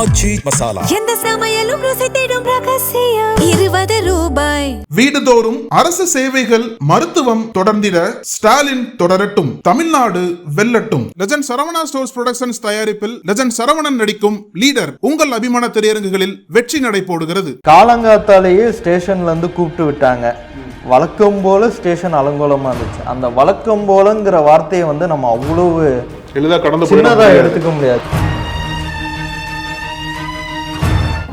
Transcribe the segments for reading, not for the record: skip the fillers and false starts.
ஆச்சி மசாலா. எந்த சமையலும் ருசி தேடும் ரகசியம் 20 ரூபாய். வீடுதோறும் அரசு சேவைகள் மருத்துவம் தொடர்ந்திட ஸ்டாலின் தொடரட்டும், தமிழ்நாடு வெல்லட்டும். லெஜண்ட் சரவணா ஸ்டோர்ஸ் புரொடக்ஷன்ஸ் தயாரிப்பில் லெஜண்ட் சரவணன் நடிக்கும் லீடர் உங்கள் அபிமான திரையரங்குகளில் வெற்றி நடை போடுகிறது. காலங்காத்தாலேயே ஸ்டேஷன்ல இருந்து கூப்பிட்டு விட்டாங்க. வழக்கம் போல ஸ்டேஷன் அலங்கோலமா இருந்துச்சு. அந்த வழக்கம் போலங்கிற வார்த்தையை நம்ம அவ்வளவு சின்னதா எடுத்துக்க முடியாது.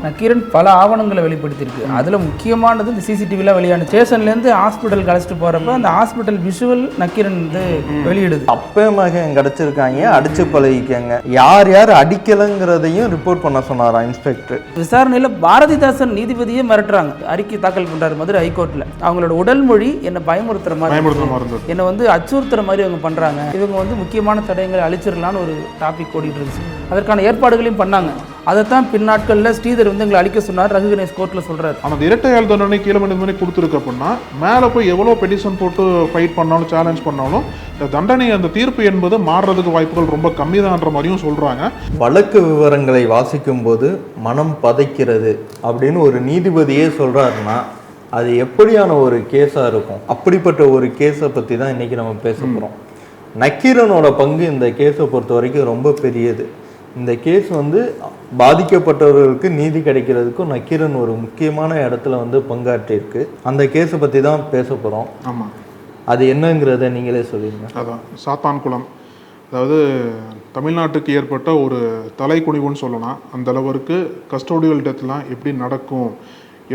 நக்கீரன் பல ஆவணங்களை வெளிப்படுத்தியிருக்கு. அதில் முக்கியமானது இந்த சிசிடிவிலாம் வெளியான ஸ்டேஷன்லேருந்து ஹாஸ்பிட்டல் அழைச்சிட்டு போகிறப்ப அந்த ஹாஸ்பிட்டல் விஷுவல் நக்கீரன் வந்து வெளியிடுது. அப்பே மகன் கிடச்சிருக்காங்க, அடிச்சு பழகிக்காங்க. யார் யார் அடிக்கலைங்கிறதையும் ரிப்போர்ட் பண்ண சொன்னாரா இன்ஸ்பெக்டர். விசாரணையில் பாரதிதாசன் நீதிபதியே மிரட்டுறாங்க. அறிக்கை தாக்கல் பண்ணுறாரு மதுரை ஹைகோர்ட்டில். அவங்களோட உடல் மொழி என்னை பயமுறுத்துற மாதிரி, என்னை வந்து அச்சுறுத்துற மாதிரி அவங்க பண்ணுறாங்க. இவங்க வந்து முக்கியமான தடயங்களை அழிச்சிடலான்னு ஒரு டாபிக் ஓடிட்டு இருந்துச்சு. அதற்கான ஏற்பாடுகளையும் பண்ணாங்க. அதைத்தான் பின்னாட்களில் ஸ்ரீதர் வந்து எங்களை அழிக்க சொன்னார். ரகு கணேஷ் கோர்ட்டில் சொல்கிறார். ஆனால் இரட்டையால் தண்டனை கீழே மணி கொடுத்துருக்கு அப்படின்னா மேலே போய் எவ்வளோ பெட்டிஷன் போட்டு ஃபைட் பண்ணாலும் சேலஞ்ச் பண்ணாலும் இந்த தண்டனை அந்த தீர்ப்பு என்பது மாறுறதுக்கு வாய்ப்புகள் ரொம்ப கம்மி தான்ற மாதிரியும் சொல்கிறாங்க. வழக்கு விவரங்களை வாசிக்கும் போது மனம் பதைக்கிறது அப்படின்னு ஒரு நீதிபதியே சொல்கிறாருன்னா அது எப்படியான ஒரு கேஸாக இருக்கும்? அப்படிப்பட்ட ஒரு கேஸை பற்றி தான் இன்றைக்கி நம்ம பேச போகிறோம். நக்கீரனோட பங்கு இந்த கேஸை பொறுத்த வரைக்கும் ரொம்ப பெரியது. இந்த கேஸ் வந்து பாதிக்கப்பட்டவர்களுக்கு நீதி கிடைக்கிறதுக்கும் நக்கீரன் ஒரு முக்கியமான இடத்துல வந்து பங்காற்றிருக்கு. அந்த கேஸை பற்றி தான் பேச போகிறோம். ஆமாம், அது என்னங்கிறத நீங்களே சொல்லிடுங்க. அதான் சாத்தான்குளம், அதாவது தமிழ்நாட்டுக்கு ஏற்பட்ட ஒரு தலைக்குனிவுன்னு சொல்லலாம். அந்த அளவுக்கு கஸ்டோடியல் டெத்லாம் எப்படி நடக்கும்,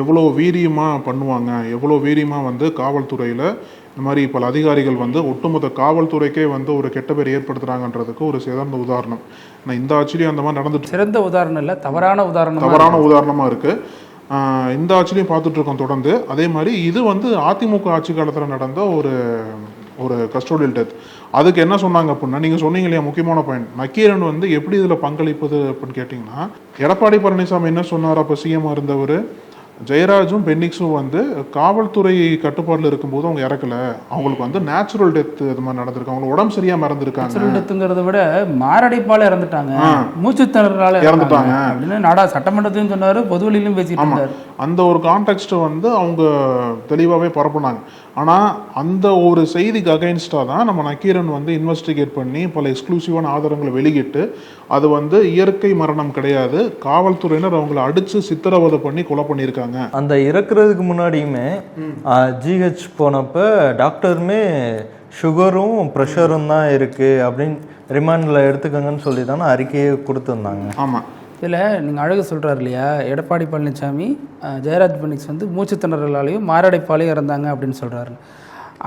எவ்வளோ வீரியமாக பண்ணுவாங்க, எவ்வளோ வீரியமாக வந்து காவல்துறையில் இந்த மாதிரி பல அதிகாரிகள் வந்து ஒட்டுமொத்த காவல்துறைக்கே வந்து ஒரு கெட்ட பேர் ஏற்படுத்துகிறாங்கன்றதுக்கு ஒரு சிறந்த உதாரணம். நான் இந்த ஆட்சிலையும் அந்த மாதிரி நடந்துட்டு, சிறந்த உதாரணம் இல்லை, தவறான உதாரணமாக இருக்குது. இந்த ஆட்சிலையும் பார்த்துட்டு இருக்கோம் தொடர்ந்து. அதே மாதிரி இது வந்து அதிமுக ஆட்சி காலத்தில் நடந்த ஒரு கஸ்டோடியல் டெத். அதுக்கு என்ன சொன்னாங்க அப்படின்னா, நீங்கள் சொன்னீங்க இல்லையா முக்கியமான பாயிண்ட், நக்கீரன் வந்து எப்படி இதில் பங்களிப்பது அப்படின்னு கேட்டிங்கன்னா, எடப்பாடி பழனிசாமி என்ன சொன்னார் அப்போ சிஎம் இருந்தவர், ஜெயராஜும் பென்னிக்ஸும் வந்து காவல்துறை கட்டுப்பாட்டில் இருக்கும்போது அவங்க இறக்கல, அவங்களுக்கு வந்து நேச்சுரல் டெத் இது மாதிரி நடந்திருக்கு, அவங்க உடம்பு சரியாம இறந்துருக்காங்க. நேச்சுரல் டெத்துங்கிறத விட மாரடைப்பால இறந்துட்டாங்க, மூச்சு திணறலால இறந்துட்டாங்க அப்படின்னு நாடா சட்டமன்றத்தையும் சொன்னாரு, பொதுவெளியிலும் பேசிட்டு இருந்தாரு. அந்த ஒரு கான்டெக்ஸ்ட் வந்து அவங்க தெளிவாகவே பரப்புனாங்க. ஆனால் அந்த ஒரு செய்திக்கு அகைன்ஸ்டாக தான் நம்ம நக்கீரன் வந்து இன்வெஸ்டிகேட் பண்ணி பல எக்ஸ்க்ளூசிவான ஆதாரங்களை வெளியிட்டு அது வந்து இயற்கை மரணம் கிடையாது, காவல்துறையினர் அவங்களை அடித்து சித்திரவதை பண்ணி கொலை பண்ணியிருக்காங்க. அந்த இறக்குறதுக்கு முன்னாடியுமே ஜிஹெச் போனப்போ டாக்டருமே சுகரும் ப்ரெஷரும் தான் இருக்குது அப்படின்னு ரிமாண்டில் எடுத்துக்கோங்கன்னு சொல்லி தானே அறிக்கையை கொடுத்துருந்தாங்க. ஆமாம், இதில் நீங்கள் அழகு சொல்கிறார் இல்லையா, எடப்பாடி பழனிசாமி ஜெயராஜ் பென்னிக்ஸ் வந்து மூச்சு திணறலாலையும் மாரடைப்பாலையும் இறந்தாங்க அப்படின்னு சொல்கிறாரு.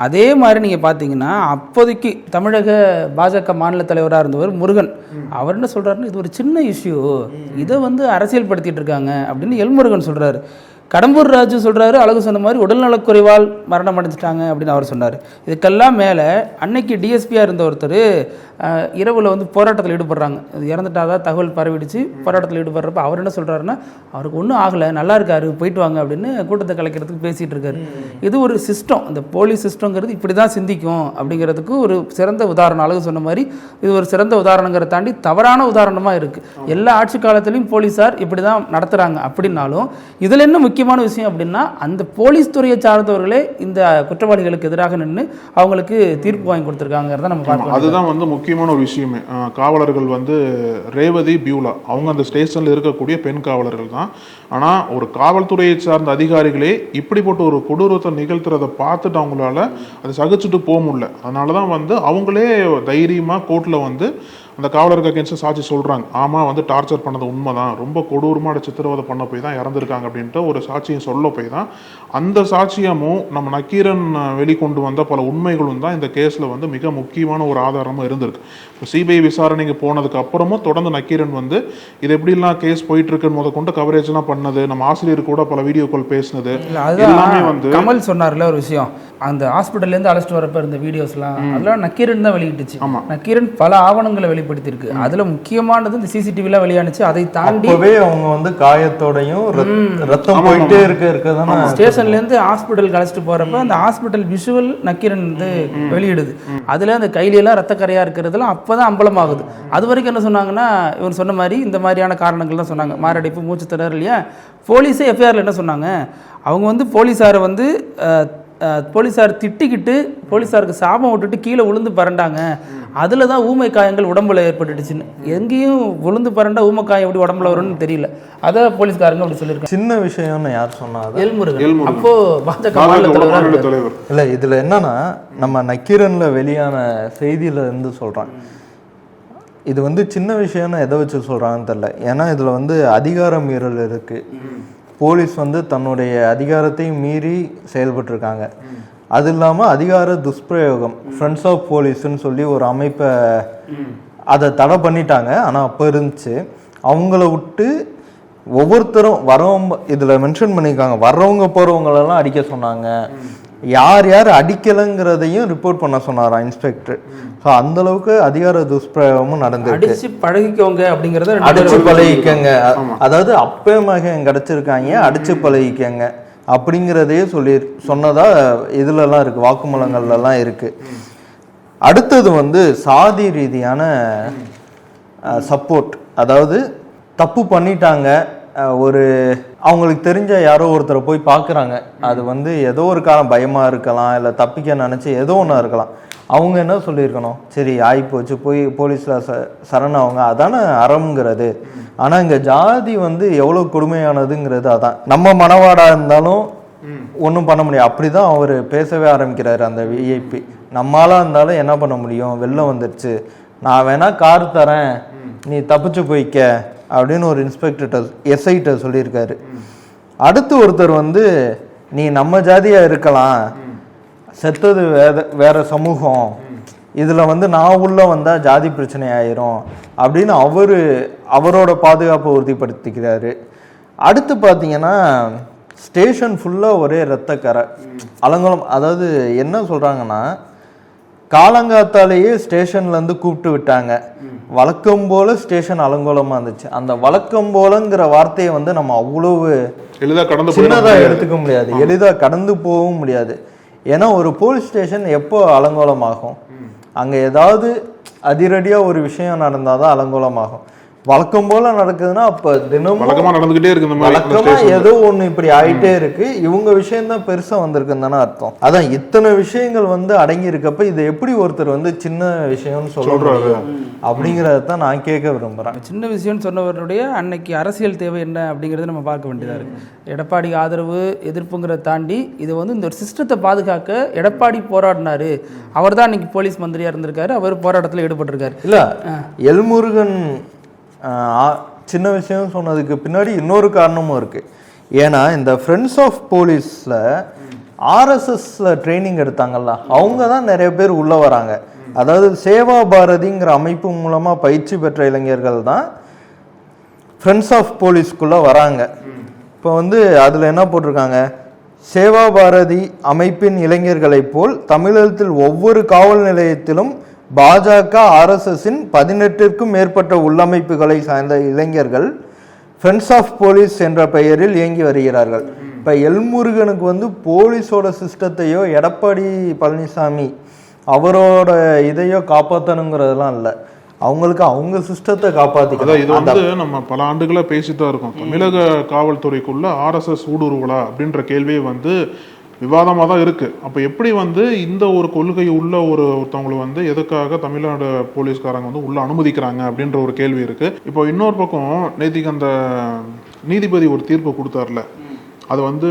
அதே மாதிரி நீங்கள் பார்த்தீங்கன்னா அப்போதைக்கு தமிழக பாஜக மாநில தலைவராக இருந்தவர் முருகன், அவர் என்ன சொல்கிறாருன்னு, இது ஒரு சின்ன இஷ்யூ, இதை வந்து அரசியல் படுத்திட்டு இருக்காங்க அப்படின்னு எல்முருகன் சொல்கிறாரு. கடம்பூர் ராஜு சொல்கிறாரு, அழகு சொன்ன மாதிரி உடல்நலக்குறைவால் மரணம் அடைஞ்சிட்டாங்க அப்படின்னு அவர் சொன்னார். இதுக்கெல்லாம் மேலே அன்னைக்கு டிஎஸ்பியாக இருந்த ஒருத்தர் இரவில் வந்து போராட்டத்தில் ஈடுபடுறாங்க, இது இறந்துட்டாதான் தகவல் பரவிடுச்சு, போராட்டத்தில் ஈடுபடுறப்ப அவர் என்ன சொல்கிறாருன்னா, அவருக்கு ஒன்றும் ஆகலை, நல்லா இருக்காரு, போயிட்டு வாங்க அப்படின்னு கூட்டத்தை கலைக்கிறதுக்கு பேசிகிட்டு இருக்காரு. இது ஒரு சிஸ்டம், இந்த போலீஸ் சிஸ்டங்கிறது இப்படி தான் சிந்திக்கும் அப்படிங்கிறதுக்கு ஒரு சிறந்த உதாரணம். அழகு சொன்ன மாதிரி இது ஒரு சிறந்த உதாரணங்கிறத தாண்டி தவறான உதாரணமாக இருக்குது. எல்லா ஆட்சி காலத்திலையும் போலீஸார் இப்படி தான் நடத்துகிறாங்க அப்படின்னாலும் இதில் என்ன முக்கியமான விஷயம் அப்படின்னா, அந்த போலீஸ் துறையை சார்ந்தவர்களே இந்த குற்றவாளிகளுக்கு எதிராக நின்று அவங்களுக்கு தீர்ப்பு வாங்கி கொடுத்துருக்காங்கிறத நம்ம பார்க்கலாம். அதுதான் வந்து முக்கியமான ஒரு விஷயமே. காவலர்கள் வந்து ரேவதி, பியூலா, அவங்க அந்த ஸ்டேஷனில் இருக்கக்கூடிய பெண் காவலர்கள் தான். ஆனால் ஒரு காவல்துறையை சார்ந்த அதிகாரிகளே இப்படிப்பட்ட ஒரு கொடூரத்தை நிகழ்த்துறதை பார்த்துட்டு அவங்களால அதை சகிச்சுட்டு போக முடியல. அதனால தான் வந்து அவங்களே தைரியமாக கோர்ட்டில் வந்து அந்த காவலருக்கு அகேன்ஸ்டாக சாட்சி சொல்கிறாங்க. ஆமாம், வந்து டார்ச்சர் பண்ணது உண்மை தான், ரொம்ப கொடூரமாக சித்திரவதை பண்ண போய் தான் இறந்துருக்காங்க அப்படின்ட்டு ஒரு சாட்சியம் சொல்ல போய் தான் அந்த சாட்சியமும் நம்ம நக்கீரன் வெளிக்கொண்டு வந்த பல உண்மைகளும் தான் இந்த கேஸில் வந்து மிக முக்கியமான ஒரு ஆதாரமாக இருந்திருக்கு. இப்போ சிபிஐ விசாரணைக்கு போனதுக்கு அப்புறமும் தொடர்ந்து நக்கீரன் வந்து இது எப்படிலாம் கேஸ் போயிட்டு இருக்குன்னு முத கொண்டு கவரேஜ்லாம் பண்ணது, நம்ம ஆசிரியர் கூட பல வீடியோ கால் பேசினது எல்லாமே வந்து கமல் சொன்னார்ல ஒரு விஷயம், அந்த ஹாஸ்பிட்டல்லேருந்து அழைச்சிட்டு வரப்ப இருந்த வீடியோஸ்லாம் அதெல்லாம் நக்கீரன் தான் வெளியிட்டுச்சு. நக்கீரன் பல ஆவணங்களை வெளிப்படுத்தியிருக்கு. அதில் முக்கியமானது இந்த சிசிடிவிலாம் வெளியானுச்சு. அதை தாண்டி அவங்க வந்து காயத்தோடையும் ரத்தம் போயிட்டே இருக்கதான ஸ்டேஷன்லேருந்து ஹாஸ்பிட்டலுக்கு அழைச்சிட்டு போகிறப்ப அந்த ஹாஸ்பிட்டல் விஷுவல் நக்கீரன் வந்து வெளியிடுது. அதில் அந்த கையிலெல்லாம் ரத்தக்கரையாக இருக்கிறதுலாம் அப்போ தான் அம்பலமாகுது. அது வரைக்கும் என்ன சொன்னாங்கன்னா, இவர் சொன்ன மாதிரி இந்த மாதிரியான காரணங்கள் தான் சொன்னாங்க. மாரடைப்பு, மூச்சு திணறல் இல்லையா. போலீஸே எஃப்ஐஆரில் என்ன சொன்னாங்க, அவங்க வந்து போலீஸாரை வந்து போலீஸார் திட்டிக்கிட்டு போலீஸாருக்கு சாபம் விட்டுட்டு கீழே விழுந்து பறண்டாங்க. அதில் தான் ஊமை காயங்கள் உடம்புல ஏற்பட்டுடுச்சுன்னு. எங்கேயும் விழுந்து பறண்டா ஊமை காயம் எப்படி உடம்புல வரும்னு தெரியல. அதை போலீஸ்காரங்க அப்படி சொல்லியிருக்காங்க. சின்ன விஷயம்னு யார் சொன்னா? எல்முருகன். அப்போ பாஜக தலைவர். இல்லை, இதில் என்னன்னா, நம்ம நக்கீரன்ல வெளியான செய்தியில இருந்து சொல்றாங்க. இது வந்து சின்ன விஷயம்னு எதை வச்சு சொல்றாங்கன்னு தெரியல. ஏன்னா இதில் வந்து அதிகார மீறல் இருக்கு. போலீஸ் வந்து தன்னுடைய அதிகாரத்தையும் மீறி செயல்பட்டுருக்காங்க. அது இல்லாமல் அதிகார துஷ்பிரயோகம், ஃப்ரெண்ட்ஸ் ஆஃப் போலீஸ்ன்னு சொல்லி ஒரு அமைப்பை அதை தடை பண்ணிட்டாங்க. ஆனால் அப்போ இருந்துச்சு. அவங்கள விட்டு ஒவ்வொருத்தரும் வரவங்க இதில் மென்ஷன் பண்ணியிருக்காங்க, வர்றவங்க போகிறவங்களெல்லாம் அடிக்க சொன்னாங்க. யார் யார் அடிக்கலைங்கிறதையும் ரிப்போர்ட் பண்ண சொன்னாராம் இன்ஸ்பெக்டர். ஸோ அந்த அளவுக்கு அதிகார துஷ்பிரயோகமும் நடந்துருக்கு. அடிச்சு பழகிக்கோங்க அப்படிங்கிறத, அடிச்சு பழகிக்கங்க, அதாவது அப்பே மகன் கிடைச்சிருக்காங்க, அடிச்சு பழகிக்கங்க அப்படிங்கிறதையே சொன்னதா இதுலலாம் இருக்கு, வாக்குமூலங்கள்லாம் இருக்கு. அடுத்தது வந்து சாதி ரீதியான சப்போர்ட். அதாவது தப்பு பண்ணிட்டாங்க, ஒரு அவங்களுக்கு தெரிஞ்ச யாரோ ஒருத்தரை போய் பார்க்குறாங்க. அது வந்து ஏதோ ஒரு காலம் பயமாக இருக்கலாம், இல்லை தப்பிக்க நினச்சி ஏதோ ஒன்றா இருக்கலாம். அவங்க என்ன சொல்லியிருக்கணும், சரி ஆகிப்போச்சு போய் போலீஸில் சரணவங்க, அதானே அறம்ங்கிறது. ஆனால் இங்கே ஜாதி வந்து எவ்வளோ கொடுமையானதுங்கிறது அதான். நம்ம மனவாடாக இருந்தாலும் ஒன்றும் பண்ண முடியும். அப்படி தான் அவர் பேசவே ஆரம்பிக்கிறாரு அந்த விஐபி. நம்மளாக இருந்தாலும் என்ன பண்ண முடியும், வெள்ளம் வந்துடுச்சு, நான் வேணா கார் தரேன், நீ தப்பிச்சு போய்க்க அப்படின்னு ஒரு இன்ஸ்பெக்டர்கிட்ட எஸ்ஐட்ட சொல்லியிருக்காரு. அடுத்து ஒருத்தர் வந்து நீ நம்ம ஜாதியாக இருக்கலாம், செத்தது வேற சமூகம், இதில் வந்து நான் உள்ள வந்தால் ஜாதி பிரச்சனை ஆயிரும் அப்படின்னு அவரோட பாதுகாப்பை உறுதிப்படுத்திக்கிறாரு. அடுத்து பார்த்தீங்கன்னா ஸ்டேஷன் ஃபுல்லாக ஒரே ரத்தக்கரை அலங்கோலம். அதாவது என்ன சொல்கிறாங்கன்னா, காலங்காத்தாலேயே ஸ்டேஷன்லேருந்து கூப்பிட்டு விட்டாங்க, வழக்கம் போல ஸ்டேஷன் அலங்கோலமாக இருந்துச்சு. அந்த வழக்கம் போலங்கிற வார்த்தையை வந்து நம்ம அவ்வளவு சின்னதாக எடுத்துக்க முடியாது, எளிதாக கடந்து போகவும் முடியாது. ஏன்னா ஒரு போலீஸ் ஸ்டேஷன் எப்போ அலங்கோலமாகும், அங்கே ஏதாவது அதிரடியாக ஒரு விஷயம் நடந்தால் தான் அலங்கோலமாகும். வழக்கம் போல நடக்குதுன்னா அப்போ தினமும் நடந்துகிட்டே இருக்கு, வழக்கமா ஏதோ ஒன்று இப்படி ஆயிட்டே இருக்கு. இவங்க விஷயம் தான் பெருசா வந்திருக்குன்னு தானே அர்த்தம். அதான் இத்தனை விஷயங்கள் வந்து அடங்கி இருக்கப்ப இதை எப்படி ஒருத்தர் வந்து சின்ன விஷயம்னு சொல்றாரு அப்படிங்கறத தான் நான் கேட்க விரும்புறேன். சின்ன விஷயம்னு சொன்னவருடைய அன்னைக்கு அரசியல் தேவை என்ன அப்படிங்கறத நம்ம பார்க்க வேண்டியதா இருக்கு. எடப்பாடி ஆதரவு எதிர்ப்புங்கிறத தாண்டி இது வந்து இந்த ஒரு சிஸ்டத்தை பாதுகாக்க எடப்பாடி போராடினாரு. அவர் தான் அன்னைக்கு போலீஸ் மந்திரியா இருந்திருக்காரு, அவர் போராட்டத்தில் ஈடுபட்டிருக்காரு. இல்ல எல்முருகன் சின்ன விஷயம் சொன்னதுக்கு பின்னாடி இன்னொரு காரணமும் இருக்கு. ஏன்னா இந்த ஃப்ரெண்ட்ஸ் ஆஃப் போலீஸில் ஆர்எஸ்எஸ்ல ட்ரைனிங் எடுத்தாங்கல்ல, அவங்க தான் நிறைய பேர் உள்ள வராங்க. அதாவது சேவா பாரதிங்கிற அமைப்பு மூலமாக பயிற்சி பெற்ற இளைஞர்கள் தான் ஃப்ரெண்ட்ஸ் ஆஃப் போலீஸ்க்குள்ளே வராங்க. இப்போ வந்து அதில் என்ன போட்டிருக்காங்க, சேவா பாரதி அமைப்பின் இளைஞர்களைப் போல் தமிழகத்தில் ஒவ்வொரு காவல் நிலையத்திலும் பாஜக ஆர்எஸ்எஸின் 18க்கும் மேற்பட்ட உள்ளமைப்புகளை சார்ந்த இளைஞர்கள் ஃப்ரெண்ட்ஸ் ஆஃப் போலீஸ் என்ற பெயரில் இயங்கி வருகிறார்கள். இப்போ எல்முருகனுக்கு வந்து போலீஸோட சிஸ்டத்தையோ எடப்பாடி பழனிசாமி அவரோட இதையோ காப்பாற்றணுங்கிறதுலாம் இல்லை, அவங்களுக்கு அவங்க சிஸ்டத்தை காப்பாற்றிக்கலாம். இது வந்து நம்ம பல ஆண்டுகளாக பேசித்தான் இருக்கோம். தமிழக காவல்துறைக்குள்ள ஆர்எஸ்எஸ் ஊடுருவலா அப்படின்ற கேள்வியை வந்து விவாதமாக தான் இருக்குது. அப்போ எப்படி வந்து இந்த ஒரு கொள்கை உள்ள ஒருத்தவங்களை வந்து எதுக்காக தமிழ்நாடு போலீஸ்காரங்க வந்து உள்ளே அனுமதிக்கிறாங்க அப்படின்ற ஒரு கேள்வி இருக்குது. இப்போ இன்னொரு பக்கம் நேத்திக்கு அந்த நீதிபதி ஒரு தீர்ப்பு கொடுத்தார்ல, அது வந்து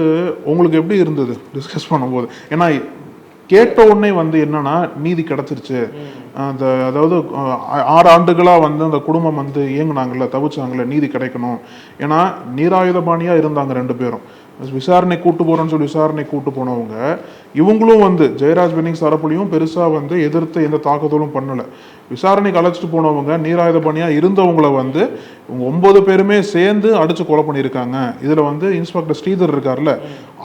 உங்களுக்கு எப்படி இருந்தது டிஸ்கஸ் பண்ணும்போது? ஏன்னா கேட்ட உடனே வந்து என்னன்னா நீதி கிடச்சிருச்சு, அந்த அதாவது 6 ஆண்டுகளாக வந்து அந்த குடும்பம் வந்து இயங்குனாங்கல்ல, தவிச்சாங்கல்ல, நீதி கிடைக்கணும். ஏன்னா நீராயுதபாணியாக இருந்தாங்க 2 பேரும். விசாரணை கூட்டு போறோன்னு சொல்லி விசாரணை கூட்டு போனவங்க இவங்களும் வந்து ஜெயராஜ் பென்னிங்ஸ் தரப்புலையும் பெருசா வந்து எதிர்த்து எந்த தாக்குதலும் பண்ணல. விசாரணைக்கு அழைச்சிட்டு போனவங்க நீராயுதபாணியா இருந்தவங்களை வந்து 9 பேருமே சேர்ந்து அடிச்சு கொலை பண்ணியிருக்காங்க. இதுல வந்து இன்ஸ்பெக்டர் ஸ்ரீதர் இருக்காருல்ல,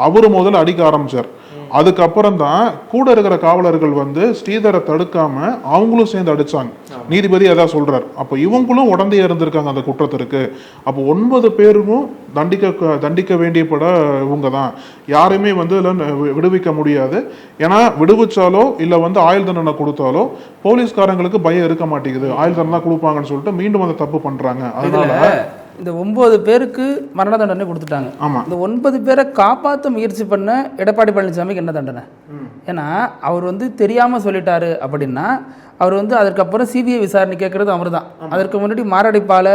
அவரு முதல்ல அடிக்க ஆரம்பிச்சார். அதுக்கப்புறம் தான் கூட இருக்கிற காவலர்கள் வந்து ஸ்ரீதரை தடுக்காம அவங்களும் சேர்ந்து அடிச்சாங்க. நீதிபதி அதான் சொல்றாரு. அப்போ இவங்களும் உடந்தையா இருந்திருக்காங்க அந்த குற்றத்திற்கு. அப்போ 9 பேருக்கும் தண்டிக்க வேண்டியப்பட இவங்க தான். யாருமே வந்து விடுவிக்க முடியாது. ஏன்னா விடுவிச்சாலோ இல்லை வந்து ஆயுள் தண்டனை கொடுத்தாலோ போலீஸ்காரங்களுக்கு பயம் இருக்க மாட்டேங்குது. ஆயுள் தண்டனை கொடுப்பாங்கன்னு சொல்லிட்டு மீண்டும் அந்த தப்பு பண்றாங்க. அதனால இந்த 9 பேருக்கு மரண தண்டனை கொடுத்துட்டாங்க. இந்த 9 பேரை காப்பாற்ற முயற்சி பண்ண எடப்பாடி பழனிசாமிக்கு என்ன தண்டனை? ஏன்னா அவர் வந்து தெரியாமல் சொல்லிட்டாரு அப்படின்னா அவர் வந்து அதற்கப்புறம் சிபிஐ விசாரணை கேட்குறது அவர் தான். அதற்கு முன்னாடி மாரடைப்பால்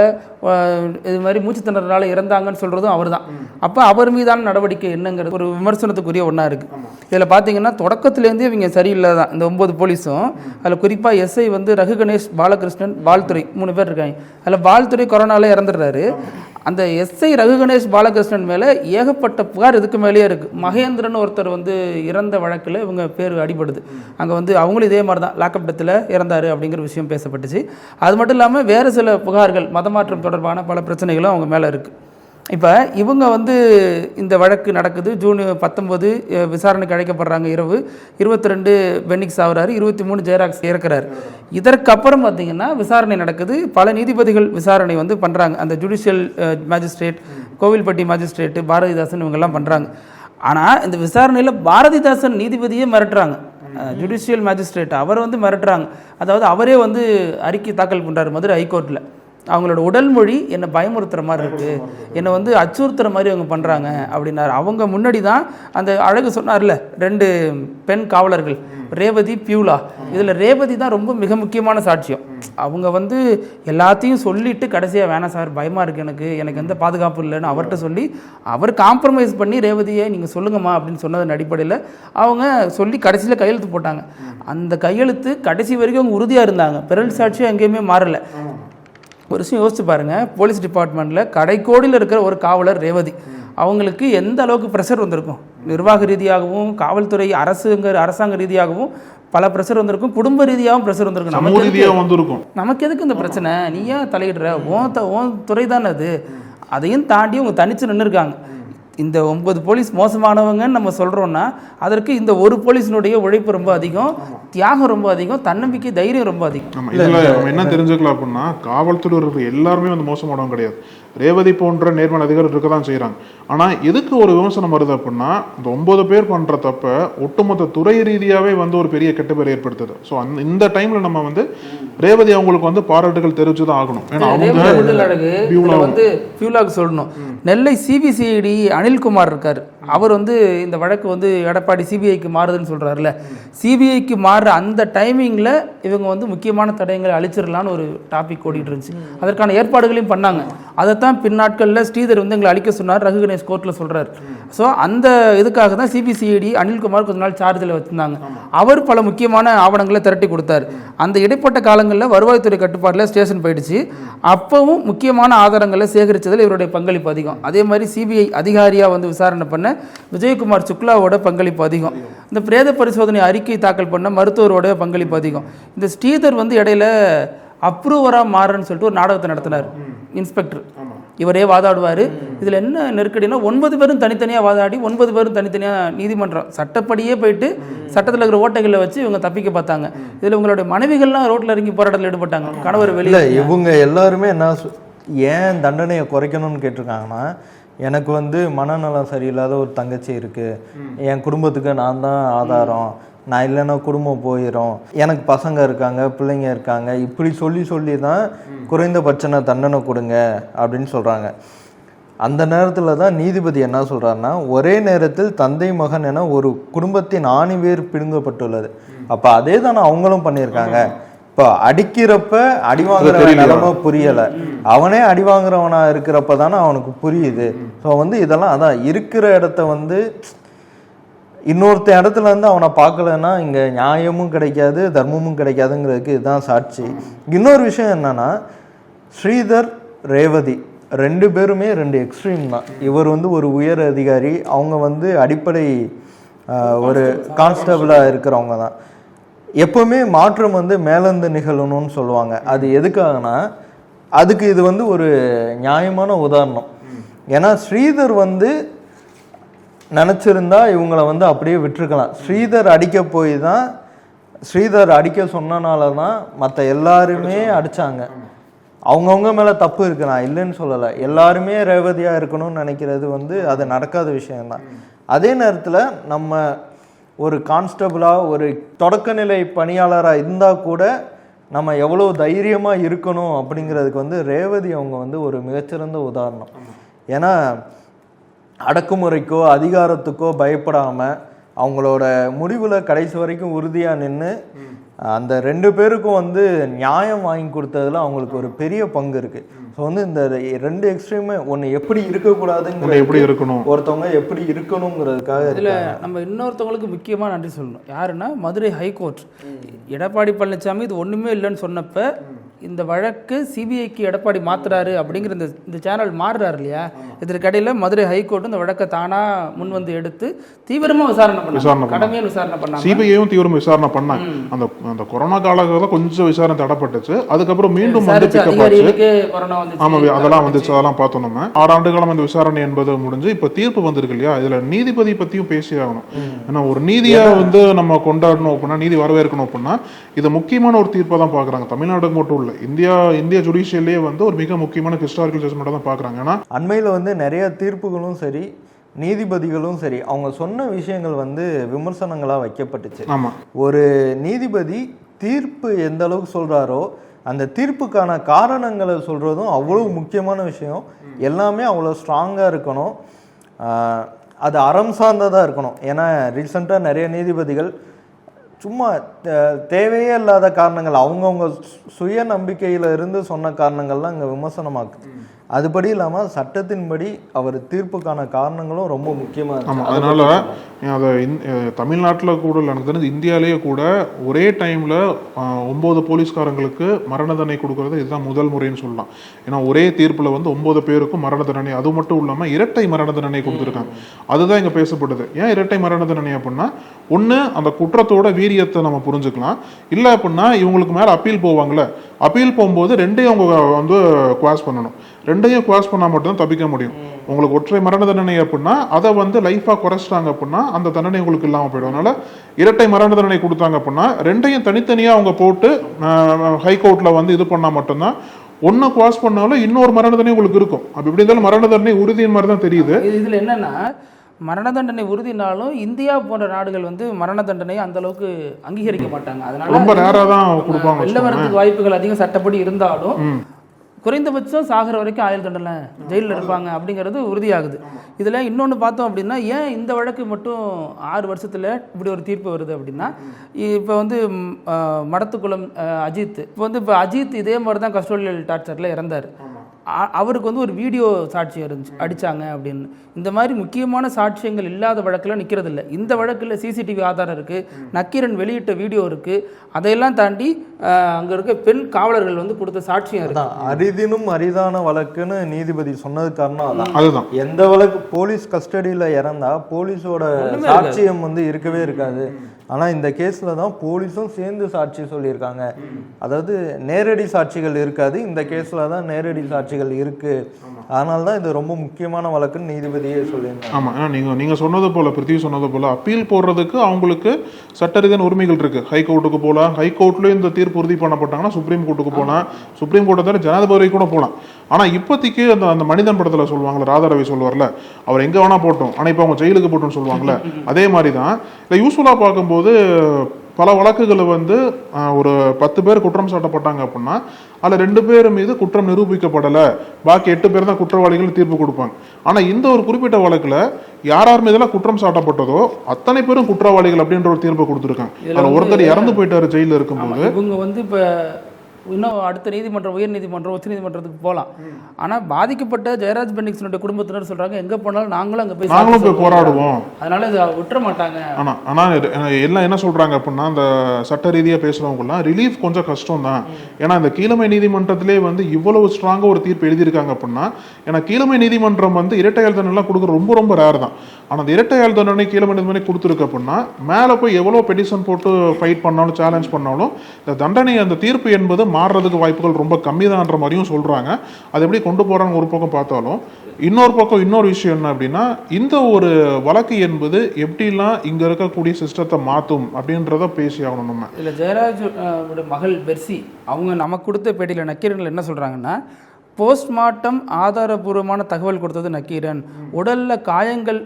இது மாதிரி மூச்சு திணறனால இறந்தாங்கன்னு சொல்கிறதும் அவர் தான். அப்போ அவர் மீதான நடவடிக்கை என்னங்கிறது ஒரு விமர்சனத்துக்குரிய ஒன்றா இருக்குது. இதில் பார்த்தீங்கன்னா தொடக்கத்துலேருந்தே இவங்க சரியில்லை தான் இந்த 9 போலீஸும். அதில் குறிப்பாக எஸ்ஐ வந்து ரகு கணேஷ், பாலகிருஷ்ணன், பால்துறை 3 பேர் இருக்காங்க. அதில் பால்துறை கொரோனாவில் இறந்துடுறாரு. அந்த எஸ்ஐ ரகு கணேஷ், பாலகிருஷ்ணன் மேலே ஏகப்பட்ட புகார் இதுக்கு மேலேயே இருக்குது. மகேந்திரன் ஒருத்தர் வந்து இறந்த வழக்கில் இவங்க பேர் அடிபடுது. அங்கே வந்து அவங்களும் இதே மாதிரி தான் லாக்அப் டெத்தில் இறந்தார் அப்படிங்கிற விஷயம் பேசப்பட்டுச்சு. அது மட்டும் இல்லாமல் வேறு சில புகார்கள் மதமாற்றம் தொடர்பான பல பிரச்சனைகளும் அவங்க மேலே இருக்குது. இப்போ இவங்க வந்து இந்த வழக்கு நடக்குது. ஜூன் 19 விசாரணைக்கு அழைக்கப்படுறாங்க. இரவு 22 பென்னிக்ஸ் ஆகுறாரு, 23 ஜெயராக்ஸ் இறக்குறாரு. இதற்கப்புறம் பார்த்தீங்கன்னா விசாரணை நடக்குது. பல நீதிபதிகள் விசாரணை வந்து பண்ணுறாங்க. அந்த judicial magistrate, Kovilpatti magistrate, Bharathidasan இவங்கெல்லாம் பண்ணுறாங்க. ஆனால் இந்த விசாரணையில் பாரதிதாசன் நீதிபதியே மிரட்டுறாங்க. ஜுடிஷியல் மேஜிஸ்ட்ரேட் அவர் வந்து மிரட்டுறாங்க. அதாவது அவரே வந்து அறிக்கை தாக்கல் பண்ணுறாரு மதுரை ஹைகோர்ட்டில். அவங்களோட உடல் மொழி என்னை பயமுறுத்துகிற மாதிரி இருக்குது, என்னை வந்து அச்சுறுத்துகிற மாதிரி அவங்க பண்ணுறாங்க அப்படின்னாரு. அவங்க முன்னாடி தான் அந்த அழகு சொன்னார்ல 2 பெண் காவலர்கள் ரேவதி, பியூலா. இதில் ரேவதி தான் ரொம்ப மிக முக்கியமான சாட்சியம். அவங்க வந்து எல்லாத்தையும் சொல்லிவிட்டு கடைசியாக வேணாம் சார் பயமாக இருக்குது, எனக்கு எந்த பாதுகாப்பு இல்லைன்னு அவர்கிட்ட சொல்லி அவர் காம்ப்ரமைஸ் பண்ணி ரேவதியை நீங்கள் சொல்லுங்கம்மா அப்படின்னு சொன்னதன் அடிப்படையில் அவங்க சொல்லி கடைசியில் கையெழுத்து போட்டாங்க. அந்த கையெழுத்து கடைசி வரைக்கும் அவங்க உறுதியாக இருந்தாங்க. பிறல் சாட்சியும் எங்கேயுமே மாறலை. ஒரு விஷயம் யோசிச்சு பாருங்கள், போலீஸ் டிபார்ட்மெண்ட்டில் கடைக்கோடியில் இருக்கிற ஒரு காவலர் ரேவதி, அவங்களுக்கு எந்த அளவுக்கு ப்ரெஷர் வந்திருக்கும். நிர்வாக ரீதியாகவும் காவல்துறை அரசாங்க ரீதியாகவும் பல ப்ரெஷர் வந்திருக்கும், குடும்ப ரீதியாகவும் ப்ரெஷர் வந்திருக்கும். நமக்கு எதுக்கு இந்த பிரச்சனை, நீ ஏன் தலையிடுற, ஓன் துறை தானே அது. அதையும் தாண்டி அவங்க தனிச்சு நின்றுருக்காங்க. இந்த 9 போலீஸ் மோசமானவங்கன்னு நம்ம சொல்கிறோன்னா அதற்கு இந்த ஒரு போலீஸினுடைய உழைப்பு ரொம்ப அதிகம், தியாகம் ரொம்ப அதிகம், தன்னம்பிக்கை, தைரியம் ரொம்ப அதிகம். இதில் நம்ம என்ன தெரிஞ்சுக்கலாம் அப்படின்னா காவல்துறை எல்லாருமே வந்து மோசமானவங்க கிடையாது. ரேவதி போன்ற நேர்மையான அதிகாரிகள் இருக்க தான் செய்கிறாங்க. ஆனால் எதுக்கு ஒரு விமர்சனம் வருது அப்படின்னா இந்த 9 பேர் பண்ணுற தப்ப ஒட்டுமொத்த துறை ரீதியாகவே வந்து ஒரு பெரிய கெட்ட பேர் ஏற்படுத்துது. ஸோ இந்த டைமில் நம்ம வந்து ரேவதி அவங்களுக்கு வந்து பாராட்டுகள் தெரிவித்து தான் ஆகணும். ஏன்னா அவங்க வந்து பியூலாக்கு சொல்லணும். நெல்லை சிபிசிஐடி அனில்குமார் இருக்கார். அவர் வந்து இந்த வழக்கு வந்து எடப்பாடி சிபிஐக்கு மாறுதுன்னு சொல்கிறாருல, சிபிஐக்கு மாறுற அந்த டைமிங்கில் இவங்க வந்து முக்கியமான தடயங்களை அழிச்சிடலான்னு ஒரு டாபிக் ஓடிட்டு இருந்துச்சு. அதற்கான ஏற்பாடுகளையும் பண்ணாங்க. அதைத்தான் பின்னாட்களில் ஸ்ரீதர் வந்து எங்களை அழிக்க சொன்னார், ரகு கணேஷ் கோர்ட்டில் சொல்கிறார். ஸோ அந்த இதுக்காக தான் சிபிசிஐடி அனில்குமார் கொஞ்ச நாள் சார்ஜில் வச்சுருந்தாங்க. அவர் பல முக்கியமான ஆவணங்களை திரட்டி கொடுத்தார். அந்த இடைப்பட்ட காலங்களில் வருவாய்த்துறை கட்டுப்பாட்டில் ஸ்டேஷன் போயிடுச்சு. அப்பவும் முக்கியமான ஆதாரங்களை சேகரித்ததில் இவருடைய பங்களிப்பு அதிகம். அதே மாதிரி சிபிஐ அதிகாரியாக வந்து விசாரணை பண்ண விஜயகுமார் சுக்லாவோட பங்களிப்பு அதிகம். இந்த பிரேத பரிசோதனை அறிக்கை தாக்கல் பண்ண மருத்துவரோட பங்களிப்பு அதிகம். இந்த ஸ்ரீதர் வந்து இடையில அப்ரூவராக மாறுன்னு சொல்லிட்டு ஒரு நாடகத்தை நடத்தினார் இன்ஸ்பெக்டர். இவரே வாதாடுவார். இதில் என்ன நெருக்கடினா 9 பேரும் தனித்தனியாக வாதாடி 9 பேரும் தனித்தனியாக நீதிமன்றம் சட்டப்படியே போயிட்டு சட்டத்தில் இருக்கிற ஓட்டைகளில் வச்சு இவங்க தப்பிக்க பார்த்தாங்க. இதில் உங்களுடைய மனைவிகள்லாம் ரோட்டில் இறங்கி போராட்டத்தில் ஈடுபட்டாங்க. கணவர் வெளியே இவங்க எல்லாருமே என்ன ஏன் தண்டனையை குறைக்கணும்னு கேட்டிருக்காங்கன்னா, எனக்கு வந்து மனநலம் சரியில்லாத ஒரு தங்கச்சி இருக்குது, என் குடும்பத்துக்கு நான் தான் ஆதாரம், நான் இல்லைன்னா குடும்பம் போயிடும், எனக்கு பசங்க இருக்காங்க, பிள்ளைங்க இருக்காங்க, இப்படி சொல்லி தான் குறைந்தபட்ச தண்டனை கொடுங்க அப்படின்னு சொல்கிறாங்க. அந்த நேரத்தில் தான் நீதிபதி என்ன சொல்கிறாருன்னா, ஒரே நேரத்தில் தந்தை மகன் என ஒரு குடும்பத்தின் ஆணிவேர் பிடுங்கப்பட்டுள்ளது. அப்போ அதே தானே அவங்களும் பண்ணியிருக்காங்க. இப்போ அடிக்கிறப்ப அடி வாங்குற நிலைமை புரியலை, அவனே அடி வாங்குறவனா இருக்கிறப்ப தானே அவனுக்கு புரியுது. ஸோ வந்து இதெல்லாம் அதான் இருக்கிற இடத்த வந்து இன்னொருத்த இடத்துல இருந்து அவனை பார்க்கலன்னா இங்கே நியாயமும் கிடைக்காது, தர்மமும் கிடைக்காதுங்கிறதுக்கு இதுதான் சாட்சி. இன்னொரு விஷயம் என்னன்னா, ஸ்ரீதர், ரேவதி 2 பேருமே 2 எக்ஸ்ட்ரீம் தான். இவர் வந்து ஒரு உயர் அதிகாரி, அவங்க வந்து அடிப்படை ஒரு கான்ஸ்டபிளாக இருக்கிறவங்க தான். எப்பவுமே மாற்றம் வந்து மேலேருந்து நிகழணும்னு சொல்லுவாங்க. அது எதுக்காகனா அதுக்கு இது வந்து ஒரு நியாயமான உதாரணம். ஏன்னா ஸ்ரீதர் வந்து நினச்சிருந்தா இவங்களை வந்து அப்படியே விட்டுருக்கலாம். ஸ்ரீதர் அடிக்க போய் தான், ஸ்ரீதர் அடிக்க சொன்னனால தான் மற்ற எல்லாருமே அடித்தாங்க. அவங்கவுங்க மேலே தப்பு இருக்கு, நான் இல்லைன்னு சொல்லலை. எல்லாருமே ரேவதியாக இருக்கணும்னு நினைக்கிறது வந்து அது நடக்காத விஷயம்தான். அதே நேரத்தில் நம்ம ஒரு கான்ஸ்டபிளாக ஒரு தொடக்கநிலை பணியாளராக இருந்தால் கூட நம்ம எவ்வளோ தைரியமாக இருக்கணும் அப்படிங்கிறதுக்கு வந்து ரேவதி அவங்க வந்து ஒரு மிகச்சிறந்த உதாரணம். ஏன்னா அடக்குமுறைக்கோ அதிகாரத்துக்கோ பயப்படாமல் அவங்களோட முடிவில் கடைசி வரைக்கும் உறுதியாக நின்று அந்த 2 பேருக்கும் வந்து நியாயம் வாங்கி கொடுத்ததுல அவங்களுக்கு ஒரு பெரிய பங்கு இருக்குது. ஸோ வந்து இந்த 2 எக்ஸ்ட்ரீமே ஒன்று எப்படி இருக்கக்கூடாதுங்கிற, எப்படி இருக்கணும், ஒருத்தவங்க எப்படி இருக்கணுங்கிறதுக்காக இதில் நம்ம இன்னொருத்தவங்களுக்கு முக்கியமாக நன்றி சொல்லணும். யாருன்னா மதுரை ஹைகோர்ட். எடப்பாடி பழனிசாமி இது ஒன்றுமே இல்லைன்னு சொன்னப்போ இந்த வழக்கு சிபிஐக்கு எடப்பாடி மாத்துறாரு அப்படிங்கிற இந்த சேனல் மாறுறாரு இல்லையா, இதற்கிடையில் மதுரை ஹைகோர்ட் இந்த வழக்கை தானாக முன் வந்து எடுத்து தீவிரமாக விசாரணை பண்ணாங்க. கடமையாக விசாரணை பண்ணாங்க. சிபிஐயும் தீவிரம் விசாரணை பண்ணாங்க. அந்த கொரோனா காலகட்டத்தில் கொஞ்சம் விசாரணை தடப்பட்டுச்சு. அதுக்கப்புறம் மீண்டும் வந்து கொரோனா வந்து அதெல்லாம் வந்துச்சு. அதெல்லாம் பார்த்தோம். நம்ம 6 ஆண்டு காலம் அந்த விசாரணை என்பது முடிஞ்சு இப்போ தீர்ப்பு வந்திருக்கு இல்லையா. இதுல நீதிபதி பத்தியும் பேசி ஆகணும். ஏன்னா ஒரு நீதியா வந்து நம்ம கொண்டாடணும் அப்படின்னா, நீதி வரவேற்கணும் அப்படின்னா இது முக்கியமான ஒரு தீர்ப்பை தான் பாக்குறாங்க. தமிழ்நாடுக்கு மட்டும் இல்லை, இந்திய ஜுடிஷியல்லே வந்து ஒரு மிக முக்கியமான ஹிஸ்டாரிக்கல் ஜட்ஜ்மெண்ட்டாக தான் பார்க்குறாங்க. ஏன்னா அண்மையில் வந்து நிறைய தீர்ப்புகளும் சரி, நீதிபதிகளும் சரி, அவங்க சொன்ன விஷயங்கள் வந்து விமர்சனங்களாக வைக்கப்பட்டுச்சு. ஆமாம், ஒரு நீதிபதி தீர்ப்பு எந்த அளவுக்கு சொல்கிறாரோ அந்த தீர்ப்புக்கான காரணங்களை சொல்கிறதும் அவ்வளோ முக்கியமான விஷயம். எல்லாமே அவ்வளோ ஸ்ட்ராங்காக இருக்கணும், அது அறம் சார்ந்ததாக இருக்கணும். ஏன்னா ரீசெண்டாக நிறைய நீதிபதிகள் சும்மா தேவையே இல்லாத காரணங்கள், அவங்கவுங்க சுய நம்பிக்கையில் இருந்து சொன்ன காரணங்கள்லாம் இங்கே விமர்சனமாக்குது. அதுபடி இல்லாமல் சட்டத்தின்படி அவர் தீர்ப்புக்கான காரணங்களும் ரொம்ப முக்கியமாக இருக்கு. ஆமாம், அதனால அதை தமிழ்நாட்டில் கூட இல்லை, எனக்கு தெரிஞ்சு இந்தியாவிலேயே கூட ஒரே டைமில் 9 போலீஸ்காரங்களுக்கு மரண தண்டனை கொடுக்கறது இதுதான் முதல் முறைன்னு சொல்லலாம். ஏன்னா ஒரே தீர்ப்பில் வந்து 9 பேருக்கும் மரண தண்டனை, அது மட்டும் இல்லாமல் இரட்டை மரண தண்டனை கொடுத்துருக்காங்க. அதுதான் இங்கே பேசப்படுது. ஏன் இரட்டை மரண தண்டனை அப்படின்னா, ஒன்று அந்த குற்றத்தோட வீரியத்தை நம்ம புரிஞ்சுக்கலாம். இல்லை அப்படின்னா இவங்களுக்கு மேலே அப்பீல் போவாங்களே, அப்பீல் போகும்போது 2ஐயும் அவங்க வந்து குவாஸ் பண்ணணும். 2ஐயும் குவாஸ் பண்ணால் மட்டும்தான் தப்பிக்க முடியும். உங்களுக்கு ஒற்றை மரண தண்டனை அப்படின்னா அதை வந்து லைஃபாக குறைச்சிட்டாங்க அப்படின்னா அந்த தண்டனை உங்களுக்கு இல்லாமல் போயிடும். அதனால இரட்டை மரண தண்டனை கொடுத்தாங்க அப்படின்னா 2ஐயும் தனித்தனியாக அவங்க போட்டு ஹைகோர்ட்டில் வந்து இது பண்ணால் மட்டும்தான், ஒன்று குவாஸ் பண்ணாலும் இன்னொரு மரண தண்டனை உங்களுக்கு இருக்கும். அப்படி இப்படி இருந்தாலும் மரண தண்டனை உறுதியின் மாதிரி தான் தெரியுது. இதில் என்னன்னா, மரண தண்டனை உறுதினாலும் இந்தியா போன்ற நாடுகள் வந்து மரண தண்டனையை அந்த அளவுக்கு அங்கீகரிக்க மாட்டாங்க. அதனால ரொம்ப நேராக தான் கொடுப்பாங்க. வெளில வரதுக்கு வாய்ப்புகள் அதிகம் சட்டப்படி இருந்தாலும் குறைந்தபட்சம் சாகிற வரைக்கும் ஆயுள் தண்டனை ஜெயிலில் இருப்பாங்க அப்படிங்கிறது உறுதியாகுது. இதில் இன்னொன்று பார்த்தோம் அப்படின்னா, ஏன் இந்த வழக்கு மட்டும் 6 வருஷத்தில் இப்படி ஒரு தீர்ப்பு வருது அப்படின்னா, இப்போ வந்து மடத்துக்குளம் அஜித், இப்போ அஜித் இதே மாதிரி தான் கஸ்டோடியல் டார்ச்சரில் இறந்தார். அவருக்கு வந்து ஒரு வீடியோ சாட்சியம் இருந்துச்சு, அடித்தாங்க அப்படின்னு. இந்த மாதிரி முக்கியமான சாட்சியங்கள் இல்லாத வழக்கில் நிற்கிறது இல்லை. இந்த வழக்கில் சிசிடிவி ஆதாரம் இருக்குது, நக்கீரன் வெளியிட்ட வீடியோ இருக்குது. அதையெல்லாம் தாண்டி அங்கே இருக்க பெண் காவலர்கள் வந்து கொடுத்த சாட்சியம் இருக்குது. அரிதினும் அரிதான வழக்குன்னு நீதிபதி சொன்னது காரணம் அதுதான். எந்த வழக்கு போலீஸ் கஸ்டடியில் இறந்தா போலீஸோட சாட்சியம் வந்து இருக்கவே இருக்காது. ஆனால் இந்த கேஸில் தான் போலீஸும் சேர்ந்து சாட்சி சொல்லியிருக்காங்க. அதாவது நேரடி சாட்சிகள் இருக்காது, இந்த கேஸில் தான் நேரடி சாட்சிகள் இருக்குது. அதனால தான் இது ரொம்ப முக்கியமான வழக்குன்னு நீதிபதியே சொல்லியிருந்தாங்க. ஆமாம், ஏன்னா நீங்கள் சொன்னது போல், பிருத்திவி சொன்னது போல், அப்பீல் போடுறதுக்கு அவங்களுக்கு சட்டரீதியான உரிமைகள் இருக்குது. ஹைகோர்ட்டுக்கு போகலாம், ஹைகோர்ட்லேயும் இந்த தீர்ப்பு உறுதி பண்ணப்பட்டாங்கன்னா சுப்ரீம் கோர்ட்டுக்கு போகலாம், சுப்ரீம் கோர்ட்டை தவிர ஜனாதிபதி கூட போகலாம். ஆனால் இப்போதைக்கு அந்த மனிதன் படத்தில் சொல்லுவாங்களே, ராதாரவி சொல்லுவார்ல, அவர் எங்கே வேணால் போட்டோம், ஆனால் இப்போ அவங்க ஜெயிலுக்கு போட்டோம்னு சொல்லுவாங்களே, அதே மாதிரி தான் இல்லை. யூஸ்ஃபுல்லாக பார்க்கும்போது பல வழக்குகளை வந்து ஒரு 10 பேர் குற்றம் சாட்டப்பட்டாங்க அப்படின்னா அதில் 2 பேர் மீது குற்றம் நிரூபிக்கப்படலை, பாக்கி 8 பேர் தான் குற்றவாளிகள் தீர்ப்பு கொடுப்பாங்க. ஆனால் இந்த ஒரு குறிப்பிட்ட வழக்கில் யார் மீதெல்லாம் குற்றம் சாட்டப்பட்டதோ அத்தனை பேரும் குற்றவாளிகள் அப்படின்ற ஒரு தீர்ப்பு கொடுத்துருக்காங்க. அதில் ஒருத்தர் இறந்து போயிட்டாரு ஜெயிலில் இருக்கும்போது. இவங்க வந்து இப்போ இன்னும் அடுத்த நீதிமன்றம், உயர் நீதிமன்றம், உச்ச நீதிமன்றத்துக்கு போகலாம். ஆனால் பாதிக்கப்பட்ட ஜெயராஜ் பென்னிக்ஸனுடைய குடும்பத்தினர் சொல்கிறாங்க, எங்கே போனாலும் நாங்களும் அங்கே போய் போராடுவோம், அதனால இதை விட்டுற மாட்டாங்க. ஆனால் எல்லாம் என்ன சொல்கிறாங்க அப்படின்னா, அந்த சட்ட ரீதியாக பேசுகிறவங்கலாம் ரிலீஃப் கொஞ்சம் கஷ்டம் தான். ஏன்னா இந்த கீழமை நீதிமன்றத்திலே வந்து இவ்வளவு ஸ்ட்ராங்காக ஒரு தீர்ப்பு எழுதியிருக்காங்க அப்படின்னா, ஏன்னா கீழமை நீதிமன்றம் வந்து இரட்டையாள் தண்டனைலாம் கொடுக்குற ரொம்ப ரொம்ப ரேர் தான். ஆனால் அந்த இரட்டையாள் தண்டனை கீழமை நீதிமன்றம் கொடுத்துருக்கு அப்படின்னா, மேலே போய் எவ்வளோ பெட்டிஷன் போட்டு ஃபைட் பண்ணாலும் சேலஞ்ச் பண்ணாலும் இந்த தண்டனை, அந்த தீர்ப்பு என்பது மாறுறதுக்கு வாய்ப்புகள் ரொம்ப கம்மி தான்ற மாதிரியும் சொல்கிறாங்க. அது எப்படி கொண்டு போகிறாங்க ஒரு பக்கம் பார்த்தாலும், இன்னொரு பக்கம் இன்னொரு விஷயம் என்ன அப்படின்னா, இந்த ஒரு வழக்கு என்பது எப்படிலாம் இங்கே இருக்கக்கூடிய சிஸ்டத்தை மாற்றும் அப்படின்றத பேசி ஆகணும் நம்ம. இதில் ஜெயராஜ் மகள் பெர்சி அவங்க நமக்கு கொடுத்த பேட்டியில் நக்கீரனில் என்ன சொல்கிறாங்கன்னா, போஸ்ட்மார்ட்டம் ஆதாரபூர்வமான தகவல் கொடுத்தது நக்கீரன், உடலில் காயங்கள்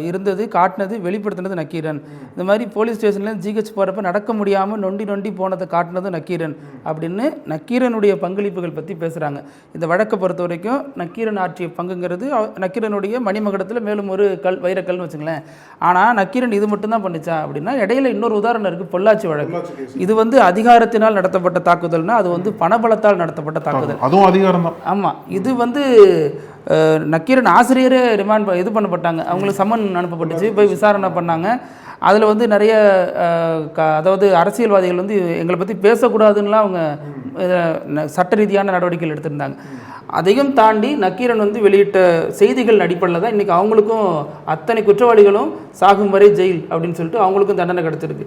இருந்தது காட்டினது வெளிப்படுத்தினது நக்கீரன், இந்த மாதிரி போலீஸ் ஸ்டேஷன்லேருந்து ஜிஹெச் போகிறப்ப நடக்க முடியாமல் நொண்டி நொண்டி போனதை காட்டினது நக்கீரன் அப்படின்னு நக்கீரனுடைய பங்களிப்புகள் பற்றி பேசுகிறாங்க. இந்த வழக்கை பொறுத்த வரைக்கும் நக்கீரன் ஆற்றிய பங்குங்கிறது நக்கீரனுடைய மணிமகுடத்தில் மேலும் ஒரு வைரக்கல்னு வச்சுங்களேன். ஆனால் நக்கீரன் இது மட்டும்தான் பண்ணிச்சா அப்படின்னா, இடையில இன்னொரு உதாரணம் இருக்குது, பொள்ளாச்சி வழக்கு. இது வந்து அதிகாரத்தினால் நடத்தப்பட்ட தாக்குதல்னா, அது வந்து பணபலத்தால் நடத்தப்பட்ட தாக்குதல், அதுவும் அதிகாரம் தான். ஆமாம், இது வந்து நக்கீரன் ஆசிரியரே ரிமாண்ட் இது பண்ணப்பட்டாங்க, அவங்களுக்கு சம்மன் அனுப்பப்பட்டுச்சு, போய் விசாரணை பண்ணாங்க. அதில் வந்து நிறைய அதாவது அரசியல்வாதிகள் வந்து எங்களை பற்றி பேசக்கூடாதுன்னெலாம் அவங்க சட்ட ரீதியான நடவடிக்கைகள் எடுத்திருந்தாங்க. அதையும் தாண்டி நக்கீரன் வந்து வெளியிட்ட செய்திகள் அடிப்படையில் தான் இன்றைக்கி அவங்களுக்கும் அத்தனை குற்றவாளிகளும் சாகும் வரை ஜெயில் அப்படின்னு சொல்லிட்டு அவங்களுக்கும் தண்டனை கிடச்சிருக்கு.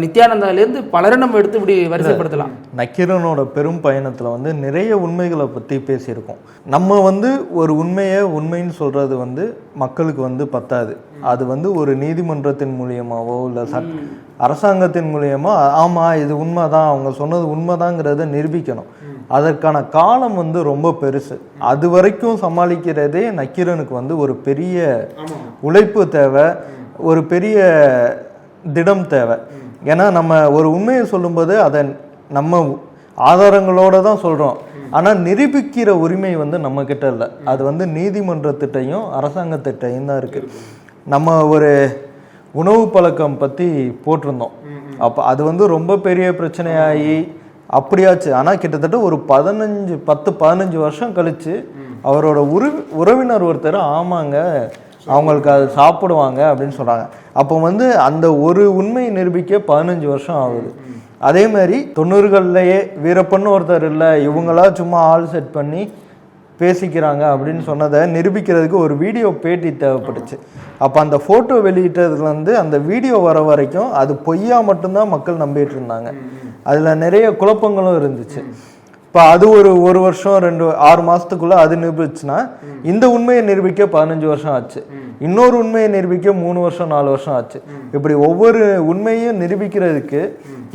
நித்யானந்தாலேருந்து பலரை நம்ம எடுத்து இப்படி வரிசைப்படுத்தலாம். நக்கீரனோட பெரும் பயணத்தில் வந்து நிறைய உண்மைகளை பற்றி பேசியிருக்கோம். நம்ம வந்து ஒரு உண்மைன்னு சொல்கிறது வந்து மக்களுக்கு வந்து பத்தாது. அது வந்து ஒரு நீதிமன்றத்தின் மூலியமாவோ இல்லை அரசாங்கத்தின் மூலியமாக ஆமாம் இது உண்மைதான், அவங்க சொன்னது உண்மைதாங்கிறத நிரூபிக்கணும். அதற்கான காலம் வந்து ரொம்ப பெருசு. அது வரைக்கும் சமாளிக்கிறதே நக்கீரனுக்கு வந்து ஒரு பெரிய உழைப்பு தேவை, ஒரு பெரிய திடம் தேவை. ஏன்னா நம்ம ஒரு உண்மையை சொல்லும்போது அதை நம்ம ஆதாரங்களோடு தான் சொல்கிறோம், ஆனால் நிரூபிக்கிற உரிமை வந்து நம்மக்கிட்ட இல்லை. அது வந்து நீதிமன்றத்திட்டையும் அரசாங்கத்திட்டையும் தான் இருக்குது. நம்ம ஒரு உணவு பழக்கம் பற்றி போட்டிருந்தோம், அப்போ அது வந்து ரொம்ப பெரிய பிரச்சனையாகி அப்படியாச்சு. ஆனால் கிட்டத்தட்ட ஒரு 10-15 வருஷம் கழித்து அவரோட உறவினர் ஒருத்தர் ஆமாங்க அவங்களுக்கு அது சாப்பிடுவாங்க அப்படின்னு சொல்கிறாங்க. அப்போ வந்து அந்த ஒரு உண்மையை நிரூபிக்க 15 வருஷம் ஆகுது. அதே மாதிரி 90கள்லேயே வீரப்பன்னு ஒருத்தர் இல்லை, இவங்களா சும்மா ஆள் செட் பண்ணி பேசிக்கிறாங்க அப்படின்னு சொன்னதை நிரூபிக்கிறதுக்கு ஒரு வீடியோ பேட்டி தேவைப்பட்டுச்சு. அப்போ அந்த ஃபோட்டோ வெளியிட்டதுலேருந்து அந்த வீடியோ வர வரைக்கும் அது பொய்யா மட்டும்தான் மக்கள் நம்பிட்டு இருந்தாங்க. அதில் நிறைய குழப்பங்களும் இருந்துச்சு. இப்போ அது ஒரு வருஷம் 6 மாதத்துக்குள்ளே அது நிரூபிச்சுன்னா இந்த உண்மையை நிரூபிக்க 15 வருஷம் ஆச்சு. இன்னொரு உண்மையை நிரூபிக்க 3 வருஷம் 4 வருஷம் ஆச்சு. இப்படி ஒவ்வொரு உண்மையும் நிரூபிக்கிறதுக்கு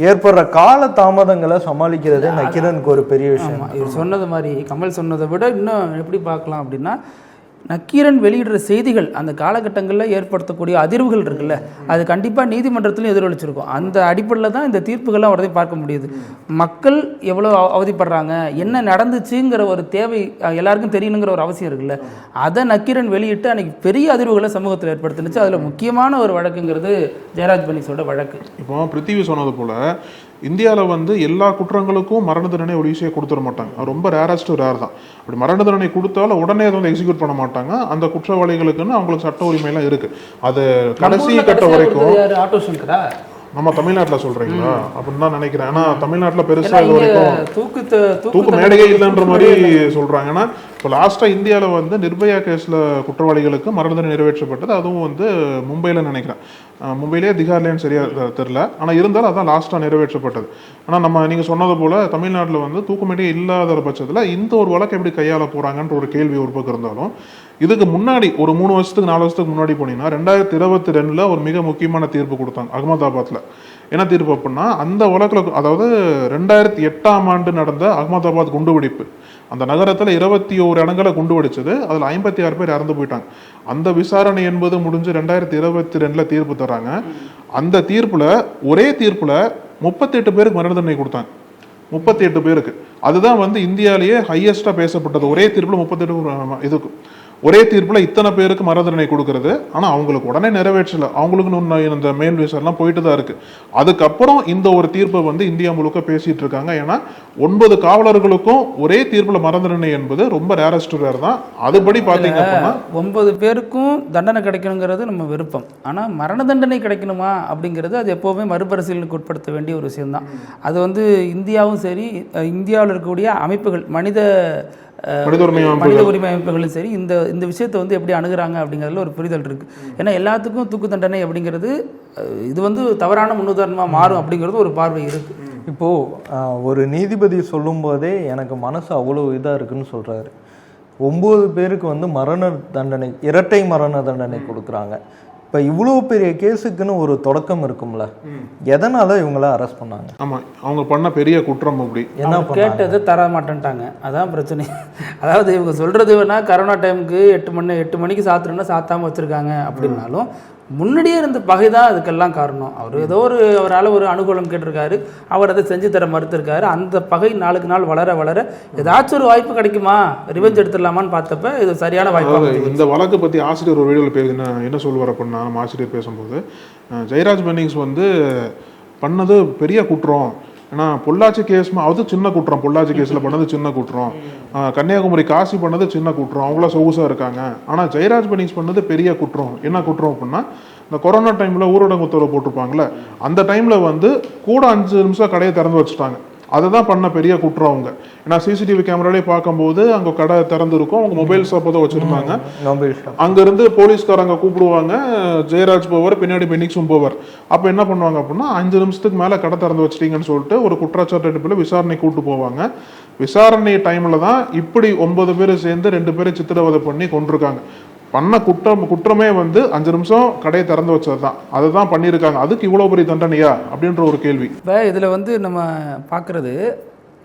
ஏற்படுற கால தாமதங்களை சமாளிக்கிறது நக்கீரனுக்கு ஒரு பெரிய விஷயம். இவர் சொன்னது மாதிரி கமல் சொன்னதை விட இன்னும் எப்படி பார்க்கலாம் அப்படின்னா, நக்கீரன் வெளியிடுற செய்திகள் அந்த காலகட்டங்களில் ஏற்படுத்தக்கூடிய அதிர்வுகள் இருக்குல்ல, அது கண்டிப்பாக நீதிமன்றத்திலும் எதிரொலிச்சிருக்கும். அந்த அடிப்படையில் தான் இந்த தீர்ப்புகள்லாம் வரதை பார்க்க முடியுது. மக்கள் எவ்வளோ அவதிப்படுறாங்க, என்ன நடந்துச்சுங்கிற ஒரு தேவை எல்லாருக்கும் தெரியணுங்கிற ஒரு அவசியம் இருக்குல்ல, அதை நக்கீரன் வெளியிட்டு அன்றைக்கி பெரிய அதிர்வுகளை சமூகத்தில் ஏற்படுத்தினுச்சு. அதில் முக்கியமான ஒரு வழக்குங்கிறது ஜெயராஜ் பெனிக்ஸோட வழக்கு. இப்போ பிருத்திவி சொன்னது போல் இந்தியாவில் வந்து எல்லா குற்றங்களுக்கும் மரண தண்டனை ஒரு ஈஸியாக கொடுத்துட மாட்டாங்க, ரொம்ப ரேரஸ்ட் ரேர் தான். அப்படி மரண தண்டனை கொடுத்தாலும் உடனே அதை வந்து எக்ஸிக்யூட் பண்ண மாட்டாங்க. அந்த குற்றவாளிகளுக்குன்னு அவங்களுக்கு சட்ட உரிமையெல்லாம் இருக்குது. அது கடைசி கட்ட வரைக்கும் ஆட்டோ சங்கரா நம்ம தமிழ்நாட்டில் சொல்கிறீங்களா அப்படின்னு தான் நினைக்கிறேன். ஏன்னா தமிழ்நாட்டில் பெருசாக இது வரைக்கும் தூக்கு மேடையே இல்லைன்ற மாதிரி சொல்கிறாங்க. ஏன்னா இப்போ லாஸ்ட்டாக இந்தியாவில் வந்து நிர்பயா கேஸில் குற்றவாளிகளுக்கு மரண தண்டனை நிறைவேற்றப்பட்டது. அதுவும் வந்து மும்பையில் நினைக்கிறேன், மும்பையிலே திகார்லேன்னு சரியாக தெரில, ஆனால் இருந்தாலும் அதான் லாஸ்ட்டாக நிறைவேற்றப்பட்டது. ஆனால் நம்ம நீங்கள் சொன்னது போல் தமிழ்நாட்டில் வந்து தூக்குமேடையே இல்லாத பட்சத்தில் இந்த ஒரு வழக்கு எப்படி கையாள போகிறாங்கன்ற ஒரு கேள்வி ஒரு பக்கம் இருந்தாலும், இதுக்கு முன்னாடி ஒரு 3 வருஷத்துக்கு 4 வருஷத்துக்கு முன்னாடி போனீங்கன்னா 2022 ஒரு மிக முக்கியமான தீர்ப்பு கொடுத்தாங்க அகமதாபாத்தில். என்ன தீர்ப்பு அப்படின்னா, அந்த வழக்கில் அதாவது 2008ஆம் ஆண்டு நடந்த அகமதாபாத் குண்டுவெடிப்பு, அந்த நகரத்தில் 21 இடங்களை குண்டு வெடிச்சது, அதில் 56 பேர் இறந்து போயிட்டாங்க. அந்த விசாரணை என்பது முடிஞ்சு 2022 தீர்ப்பு தராங்க. அந்த தீர்ப்பில் ஒரே தீர்ப்பில் 38 பேருக்கு மரண தண்டனை கொடுத்தாங்க. 38 பேருக்கு. அதுதான் வந்து இந்தியாவிலேயே ஹையஸ்டாக பேசப்பட்டது. ஒரே தீர்ப்பில் 38 இதுக்கு ஒரே தீர்ப்பில் இத்தனை பேருக்கு மரண தண்டனை கொடுக்கறது. ஆனால் அவங்களுக்கு உடனே நிறைவேற்றலை, அவங்களுக்கு இந்த மேல் விசாரணை போயிட்டு தான் இருக்குது. அதுக்கப்புறம் இந்த ஒரு தீர்ப்பை வந்து இந்தியா முழுக்க பேசிகிட்டு இருக்காங்க. ஏன்னா 9 காவலர்களுக்கும் ஒரே தீர்ப்பில் மரண தண்டனை என்பது ரொம்ப ரேரஸ்ட் ரேர் தான். அதுபடி பார்த்தீங்க அப்படின்னா 9 பேருக்கும் தண்டனை கிடைக்கணுங்கிறது நம்ம விருப்பம். ஆனால் மரண தண்டனை கிடைக்கணுமா அப்படிங்கிறது அது எப்போவுமே மறுபரிசீலனைக்கு உட்படுத்த வேண்டிய ஒரு விஷயம்தான். அது வந்து இந்தியாவும் சரி, இந்தியாவில் இருக்கக்கூடிய அமைப்புகள் மனித உரிமை அமைப்புகளும் சரி இந்த விஷயத்தை வந்து எப்படி அணுகுறாங்க அப்படிங்கிறதுல ஒரு புரிதல் இருக்குது. ஏன்னா எல்லாத்துக்கும் தூக்கு தண்டனை அப்படிங்கிறது இது வந்து தவறான முன்னுதாரணமாக மாறும் அப்படிங்கிறது ஒரு பார்வை இருக்குது. இப்போது ஒரு நீதிபதி சொல்லும்போதே எனக்கு மனசு அவ்வளோ இதாக இருக்குன்னு சொல்கிறாரு. 9 பேருக்கு வந்து மரண தண்டனை, இரட்டை மரண தண்டனை கொடுக்குறாங்க. இப்போ இவ்வளோ பெரிய கேஸுக்குன்னு ஒரு தொடக்கம் இருக்கும்ல, எதனால இவங்கள அரெஸ்ட் பண்ணாங்க? ஆமாம், அவங்க பண்ண பெரிய குற்றம் அப்படி என்ன கேட்டது தர மாட்டேன்ட்டாங்க, அதான் பிரச்சனை. அதாவது இவங்க சொல்கிறது வேணா கரோனா டைமுக்கு 8 மணிக்கு சாத்துறோன்னா சாத்தாமல் வச்சுருக்காங்க அப்படின்னாலும் முன்னாடியே இருந்த பகை தான் அதுக்கெல்லாம் காரணம். அவர் ஏதோ அவரால் ஒரு அனுகூலம் கேட்டிருக்காரு, அவர் அதை செஞ்சு தர மறுத்திருக்காரு. அந்த பகை நாளுக்கு நாள் வளர வளர ஏதாச்சும் ஒரு வாய்ப்பு கிடைக்குமா, ரிவெஞ்ச் எடுத்துடலாமான்னு பார்த்தப்ப இது சரியான வாய்ப்பு. இந்த வழக்கு பற்றி ஆசிரியர் ஒரு வீடியோவில் என்ன சொல்லுவார் அப்படின்னா, நம்ம ஆசிரியர் பேசும்போது ஜெயராஜ் பென்னிங்ஸ் வந்து பண்ணது பெரிய குற்றம். ஏன்னா பொள்ளாச்சி கேஸ் அது சின்ன குற்றம், பொள்ளாச்சி கேஸில் பண்ணது சின்ன குற்றம், கன்னியாகுமரி காசி பண்ணது சின்ன குற்றம், அவங்களாம் சொகுசாக இருக்காங்க. ஆனால் ஜெயராஜ் பென்னிங்ஸ் பண்ணது பெரிய குற்றம். என்ன குற்றம் அப்படின்னா, இந்த கொரோனா டைமில் ஊரடங்கு உத்தரவு போட்டிருப்பாங்களே, அந்த டைமில் வந்து கூட 5 நிமிஷம் கடையை திறந்து வச்சுட்டாங்க. அதை தான் பண்ண பெரிய குற்றம் அவங்க. ஏன்னா சிசிடிவி கேமராலே பார்க்கும்போது அங்கே கடை திறந்துருக்கும், அவங்க மொபைல் ஷாப் தான் வச்சுருந்தாங்க. அங்கேருந்து போலீஸ்காரங்க கூப்பிடுவாங்க, ஜெயராஜ் போவார், பின்னாடி பென்னிங்ஸும் போவார். அப்போ என்ன பண்ணுவாங்க அப்படின்னா, 5 நிமிஷத்துக்கு மேலே கடை திறந்து வச்சிட்டீங்கன்னு சொல்லிட்டு ஒரு குற்றச்சாட்டு அடிப்பில் விசாரணை கூப்பிட்டு போவாங்க. விசாரணை டைமில் தான் இப்படி 9 பேர் சேர்ந்து 2 பேரை சித்திரவதை பண்ணி கொண்டிருக்காங்க. பண்ண குற்றமே வந்து 5 நிமிஷம் கடையை திறந்து வச்சது தான், அதை தான் பண்ணியிருக்காங்க. அதுக்கு இவ்வளோ பெரிய தண்டனையா அப்படின்ற ஒரு கேள்வி. இப்போ இதில் வந்து நம்ம பார்க்குறது,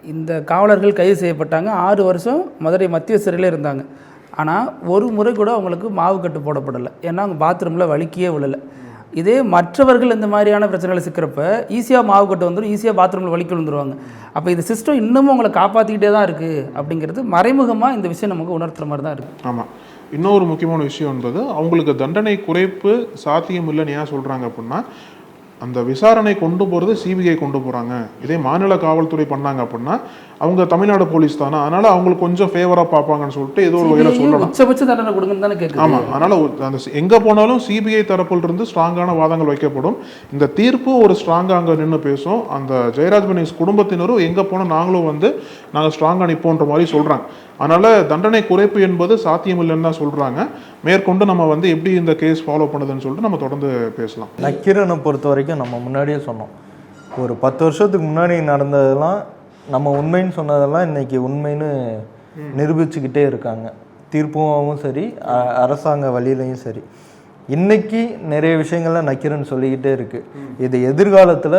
இந்த காவலர்கள் கைது செய்யப்பட்டாங்க, 6 வருஷம் மதுரை மத்திய சிறையில் இருந்தாங்க. ஆனால் ஒரு முறை கூட அவங்களுக்கு மாவு கட்டு போடப்படலை, ஏன்னா அவங்க பாத்ரூமில் வலிக்கியே விழலை. இதே மற்றவர்கள் இந்த மாதிரியான பிரச்சனைகளை சிக்கிறப்ப ஈஸியாக மாவு கட்டு வந்துடும், ஈஸியாக பாத்ரூமில் வலிக்க விழுந்துருவாங்க. அப்போ இந்த சிஸ்டம் இன்னமும் அவங்களை காப்பாற்றிக்கிட்டே தான் இருக்குது அப்படிங்கிறது மறைமுகமாக இந்த விஷயம் நமக்கு உணர்த்துற மாதிரி தான் இருக்குது. ஆமாம், இன்னொரு முக்கியமான விஷயம் என்பது, அவங்களுக்கு தண்டனை குறைப்பு சாத்தியம் இல்லைன்னு ஏன் சொல்கிறாங்க அப்படின்னா, அந்த விசாரணை கொண்டு போகிறது சிபிஐ கொண்டு போகிறாங்க. இதே மாநில காவல்துறை பண்ணாங்க அப்படின்னா அவங்க தமிழ்நாடு போலீஸ் தானே, அதனால அவங்களுக்கு கொஞ்சம் ஃபேவராக பார்ப்பாங்கன்னு சொல்லிட்டு ஏதோ ஒரு வகையில் சொல்லலாம். உச்சபட்ச தண்டனை கொடுங்கன்னு தானே கேட்குது. ஆமாம், அதனால் அந்த எங்கே போனாலும் சிபிஐ தரப்பில் இருந்து ஸ்ட்ராங்கான வாதங்கள் வைக்கப்படும். இந்த தீர்ப்பு ஒரு ஸ்ட்ராங்காக அங்கே நின்று பேசும். அந்த ஜெயராஜ் பென்னிங்ஸ் குடும்பத்தினரும் எங்கே போனால் நாங்களும் வந்து நாங்கள் ஸ்ட்ராங்காக நிற்போன்ற மாதிரி சொல்கிறாங்க. அதனால் தண்டனை குறைப்பு என்பது சாத்தியம் இல்லைன்னு தான் சொல்கிறாங்க. மேற்கொண்டு நம்ம வந்து எப்படி இந்த கேஸ் ஃபாலோ பண்ணுதுன்னு சொல்லிட்டு நம்ம தொடர்ந்து பேசலாம். நக்கீரனை பொறுத்த வரைக்கும் நம்ம முன்னாடியே சொன்னோம், ஒரு 10 வருஷத்துக்கு முன்னாடி நடந்ததெல்லாம் நம்ம உண்மைன்னு சொன்னதெல்லாம் இன்னைக்கு உண்மைன்னு நிரூபிச்சுக்கிட்டே இருக்காங்க. தீர்ப்பும் சரி, அரசாங்க வழியிலையும் சரி. இன்னைக்கு நிறைய விஷயங்கள்ல நக்கீரன் சொல்லிக்கிட்டே இருக்கு. இது எதிர்காலத்தில்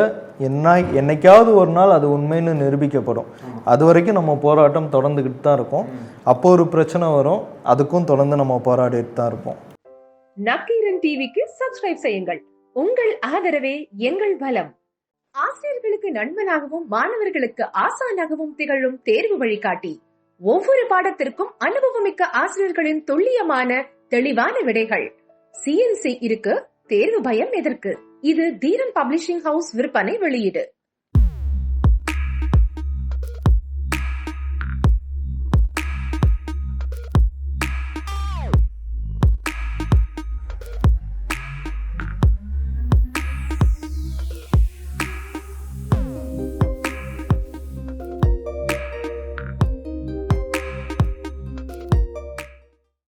என்னைக்காவது ஒரு நாள் அது உண்மைன்னு நிரூபிக்கப்படும். அது வரைக்கும் நம்ம போராட்டம் தொடர்ந்துக்கிட்டு தான் இருக்கும். அப்போ ஒரு பிரச்சனை வரும், அதுக்கும் தொடர்ந்து நம்ம போராடிட்டு தான் இருப்போம். நக்கீரன் டிவிக்கு சப்ஸ்கிரைப் செய்யுங்கள். உங்கள் ஆதரவே எங்கள் பலம். ஆசிரியர்களுக்கு நண்பனாகவும் மாணவர்களுக்கு ஆசானாகவும் திகழும் தேர்வு வழிகாட்டி. ஒவ்வொரு பாடத்திற்கும் அனுபவமிக்க ஆசிரியர்களின் துல்லியமான தெளிவான விடைகள். CNC இருக்கு, தேர்வு பயம் எதற்கு? இது தீரன் பப்ளிஷிங் ஹவுஸ் விற்பனை வெளியீடு.